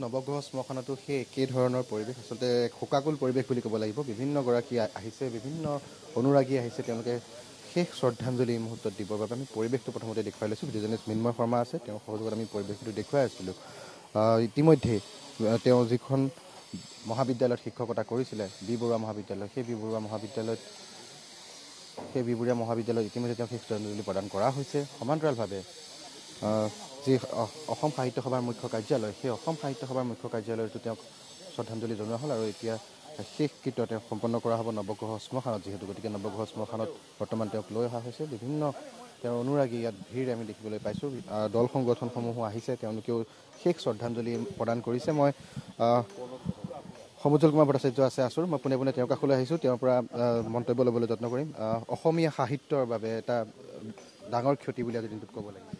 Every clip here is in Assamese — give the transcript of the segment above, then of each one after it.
নৱগ্ৰহ শ্মশানতো সেই একেই ধৰণৰ পৰিৱেশ, আচলতে শোকাকুল পৰিৱেশ বুলি ক'ব লাগিব। বিভিন্নগৰাকী আহিছে, বিভিন্ন অনুৰাগী আহিছে, তেওঁলোকে শেষ শ্ৰদ্ধাঞ্জলি এই মুহূৰ্তত দিবৰ বাবে আমি পৰিৱেশটো প্ৰথমতে দেখুৱাই লৈছোঁ। যিজনে মৃন্ময় শৰ্মা আছে, তেওঁৰ সহযোগত আমি পৰিৱেশটো দেখুৱাই আছিলোঁ। ইতিমধ্যে তেওঁ যিখন মহাবিদ্যালয়ত শিক্ষকতা কৰিছিলে, বি বৰুৱা মহাবিদ্যালয়, সেই বি বৰুৱা মহাবিদ্যালয়ত ইতিমধ্যে তেওঁক শেষ শ্ৰদ্ধাঞ্জলি প্ৰদান কৰা হৈছে। সমান্তৰালভাৱে যি অসম সাহিত্য সভাৰ মুখ্য কাৰ্যালয়, সেই অসম সাহিত্য সভাৰ মুখ্য কাৰ্যালয়তো তেওঁক শ্ৰদ্ধাঞ্জলি জনোৱা হ'ল। আৰু এতিয়া শেষকৃত্য তেওঁক সম্পন্ন কৰা হ'ব নৱগ্ৰহ শ্মশানত, যিহেতু গতিকে নৱগ্ৰহ শ্মশানত বৰ্তমান তেওঁক লৈ অহা হৈছে। বিভিন্ন তেওঁৰ অনুৰাগী ইয়াত ভিৰ আমি দেখিবলৈ পাইছোঁ। দল সংগঠনসমূহো আহিছে, তেওঁলোকেও শেষ শ্ৰদ্ধাঞ্জলি প্ৰদান কৰিছে। মই সমুজ্জ্বল কুমাৰ ভট্টাচাৰ্য আছে আছোঁ, মই পোনে পোনে তেওঁৰ কাষলৈ আহিছোঁ, তেওঁৰ পৰা মন্তব্য ল'বলৈ যত্ন কৰিম। অসমীয়া সাহিত্যৰ বাবে এটা ডাঙৰ ক্ষতি বুলি আজি দিনটোত ক'ব লাগিব।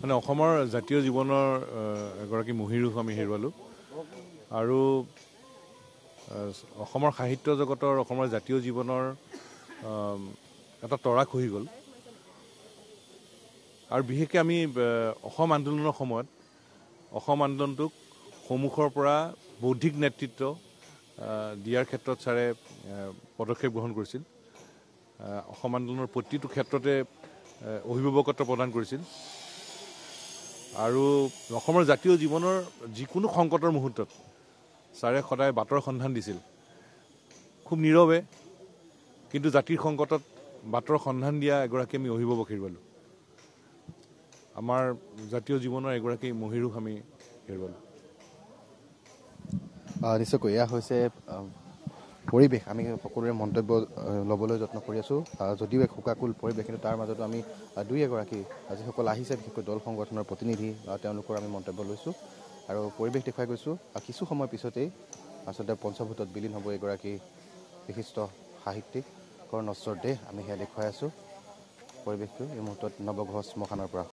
মানে অসমৰ জাতীয় জীৱনৰ এগৰাকী মহীৰূহ আমি হেৰুৱালোঁ, আৰু অসমৰ সাহিত্য জগতৰ, অসমৰ জাতীয় জীৱনৰ এটা তৰা খহি গ'ল। আৰু বিশেষকৈ আমি অসম আন্দোলনৰ সময়ত অসম আন্দোলনটোক সন্মুখৰ পৰা বৌদ্ধিক নেতৃত্ব দিয়াৰ ক্ষেত্ৰত ছাৰে পদক্ষেপ গ্ৰহণ কৰিছিল। অসম আন্দোলনৰ প্ৰতিটো ক্ষেত্ৰতে অভিভাৱকত্ব প্ৰদান কৰিছিল। আৰু অসমৰ জাতীয় জীৱনৰ যিকোনো সংকটৰ মুহূৰ্তত ছাৰে সদায় বাটৰ সন্ধান দিছিল। খুব নীৰৱে, কিন্তু জাতিৰ সংকটত বাটৰ সন্ধান দিয়া এগৰাকী আমি অভিভাৱক হেৰুৱালোঁ। আমাৰ জাতীয় জীৱনৰ এগৰাকী মহীৰূহ আমি হেৰুৱালোঁ। নিশ্চয়কৈ এয়া হৈছে পৰিৱেশ। আমি সকলোৰে মন্তব্য ল'বলৈ যত্ন কৰি আছোঁ। যদিও এক শোকাকুল পৰিৱেশ, কিন্তু তাৰ মাজতো আমি দুই এগৰাকী যিসকল আহিছে, বিশেষকৈ দল সংগঠনৰ প্ৰতিনিধি, তেওঁলোকৰ আমি মন্তব্য লৈছোঁ আৰু পৰিৱেশ দেখুৱাই গৈছোঁ। কিছু সময় পিছতেই আচলতে পঞ্চভূতত বিলীন হ'ব এগৰাকী বিশিষ্ট সাহিত্যিকৰ নশ্বৰ দেহ। আমি সেয়া দেখুৱাই আছোঁ পৰিৱেশটো এই মুহূৰ্তত নৱগ্ৰহ শ্মশানৰ পৰা।